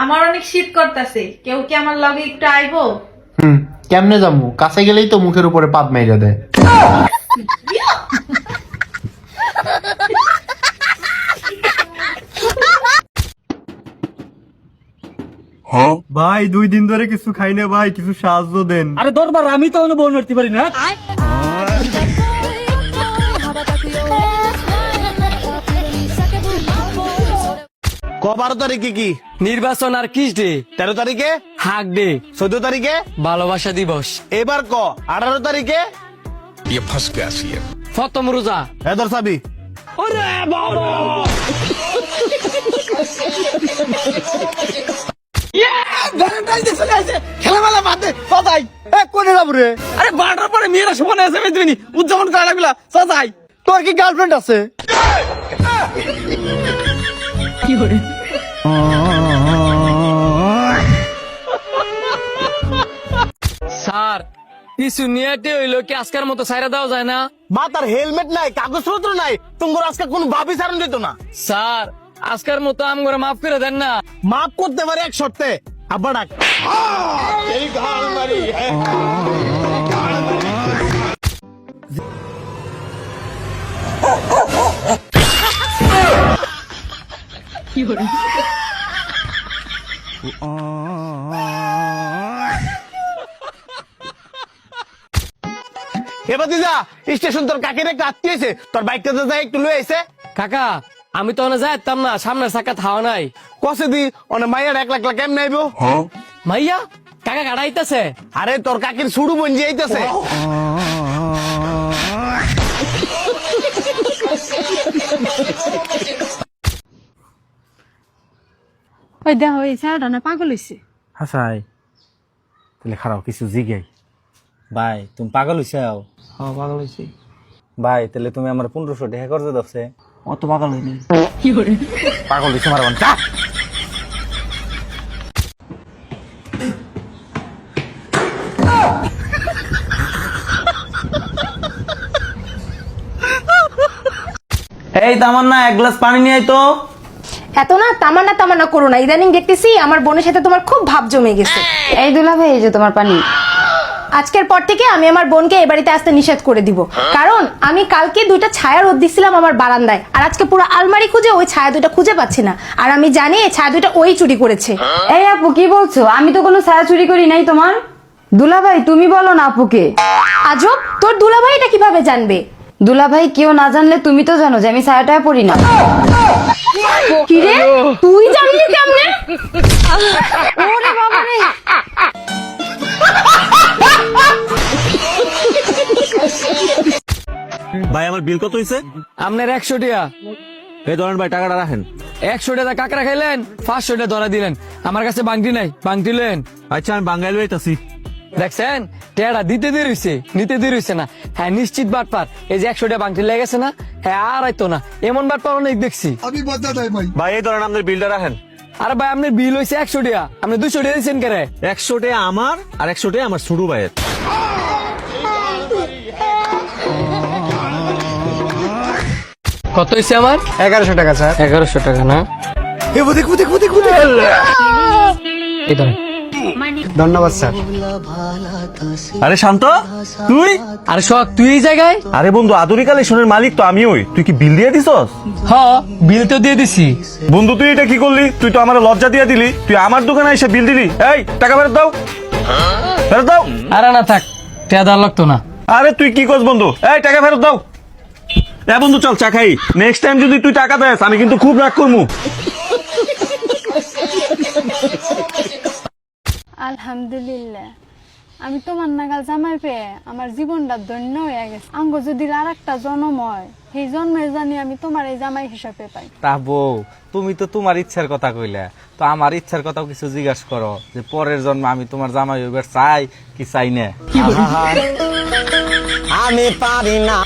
আমার অনেক শীত করতেছে, কেউ কি আমার লগে একটু আইবো? কেমনে যাবো? কাছে গেলেই তো মুখের উপরে পাত মাইরা দেয়। ভাই 2 দিন ধরে কিছু খাই না ভাই, কিছু সাহায্য দেন। আরে দরবার আমি তো বউ নড়তে পারি না। ক 12 তারিখে কি নির্বাচন আর কিস ডে? 13 তারিখে, হাক ডে, 14 তারিখে, ভালোবাসা দিবস। এবার ক 18 তারিখে। প্রথম রোজা। এদর সাবি খেলামেলা বাদ দে, সদাই কোনে যাবো রে? আরে বারোটার পরে মেয়েরা সমানে আছে তুমি উদযাপন করা লাগলা সজাই। তোর কি গার্লফ্রেন্ড আছে? স্যার কিছু নিয়েতে হইলো কি আজকের মতো সাইরা দেওয়া যায় না? মাথার হেলমেট নাই, কাগজপত্র নাই, তোমার আজকে কোন ভাবি সারণ দিত না। স্যার আজকের মতো আম করে মাফ করে দেন না। মাফ করতে পারে এক শর্তে, আব্বা ডাক। এবার দিদা স্টেশন তোর কাকে রেখে আত্মীয়ছে, তোর বাইকটা তো যাই একটু লয়ে আইছে। কাকা আমি তো ওখানে যাইতাম না, সামনের চাকা থাওয়া নাই। কসে দি অনে মাইয়ার 1 লাখ কেমনে আইবো? মাইয়া কাকা গাড়াইতেছে। আরে তোর কাকির সুড়ু বঞ্জি আইতেছে। ওই দেখো এই স্যারটা না পাগল হইছে। হাসাই তাহলে খারাপ কিছু জিগাই। ভাই তুমি পাগল হইছাও? হ্যাঁ পাগল হয়েছি। ভাই তাহলে তুমি আমার 1500 টাকা করতে দছে। অত পাগল হইনি। পাগল হইছে মারবান চা। এই তামান্না 1 গ্লাস পানি নিয়ে আয় তো। এত না তামান্না তামান্না করো না, ইদানিং দেখতেছি আমার বোনের সাথে তোমার খুব ভাব জমে গেছে। এই দুলা ভাই এই যে তোমার পানি। আজকের পর থেকে আমি আমার বোনকে এ বাড়িতে আসতে নিষেধ করে দিব, কারণ আমি কালকে 2টা ছায়া রোদ দিছিলাম আমার বারান্দায়, আর আজকে পুরো আলমারি খুঁজে ওই ছায়া 2টা খুঁজে পাচ্ছি না, আর আমি জানি এই ছায়া 2টা ওই চুরি করেছে। এই আপু কি বলছো? আমি তো কোনো ছায়া চুরি করি নাই তোমার। দুলা ভাই তুমি বলো না আপুকে। আজব, তোর দুলাভাই এটা কিভাবে জানবে? দুলা ভাই কেউ না জানলে তুমি তো জানো যে আমি ছায়াটা পরি না। কি রে, তুই জানলি কেমনে? ওরে বাবা রে। ভাই আমার বিল কত হইছে? আপনার 100 টাকা। এই ধরেন ভাই, টাকাটা রাখেন। 100 টাকা কাকড়া খাইলেন, 500 টাকা ধরা দিলেন। আমার কাছে বাংটি নাই, বাংটি লেন। আচ্ছা আমি বাঙ্গাইল হইতাছি। দেখছেন টেড়া দিতে দেরি হইছে, নিতে দেরি হইছে না। হ্যাঁ নিশ্চিত বাটপার। এই যে 100 টাকা বাংটি লেগে গেছে না, হ্যাঁ আর আইতো না। এমন বাটপার অনেক দেখছি। ভাই এই ধরেন আপনার বিলটা রাখেন। আরে ভাই আপনার বিল হইছে 100 টাকা, আপনি 200 টাকা দিচ্ছেন কেরে? 100 টাকা আমার আর 100 টাকা আমার ছোট ভাইয়ের। কত হইছে আমার? 1100 টাকা স্যার। 1100 টাকা না? এই ধরেন। ধন্যবাদ স্যার। আরে শান্ত তুই? আরে শখ তুই এই জায়গায়? আরে বন্ধু আধুনিক কালেকশনের মালিক তো আমি। ওই তুই কি বিল দিয়ে দিছস? হ্যাঁ বিল তো দিয়ে দিছি। বন্ধু তুই এটা কি করলি? তুই তো আমার লজ্জা দিয়ে দিলি। তুই আমার দোকানে এসে বিল দিলি। এই টাকা ফেরত দাও, ফেরত দাও। আরে না থাক, টাকা দেওয়ার লাগতো না। আরে তুই কি করছ বন্ধু? এই টাকা ফেরত দাও। এ বন্ধু চল চা খাই। নেক্সট টাইম যদি তুই টাকা দেস আমি কিন্তু খুব রাগ করবো। আলহামদুলিল্লাহ, আমি তোমার নাগাল জামাই পেয়ে আমার জীবনটা ধন্য হয়ে গেছে। আঙ্গ যদি আর একটা জন্ম হয়, সেই জন্মের জানি আমি তোমার এই জামাই হিসাবে পাই। তা বউ তুমি তো তোমার ইচ্ছার কথা কইলা, তো আমার ইচ্ছার কথাও কিছু জিজ্ঞাসা করো যে পরের জন্মে আমি তোমার জামাই হইবার চাই কি চাই না। আমি পারি না।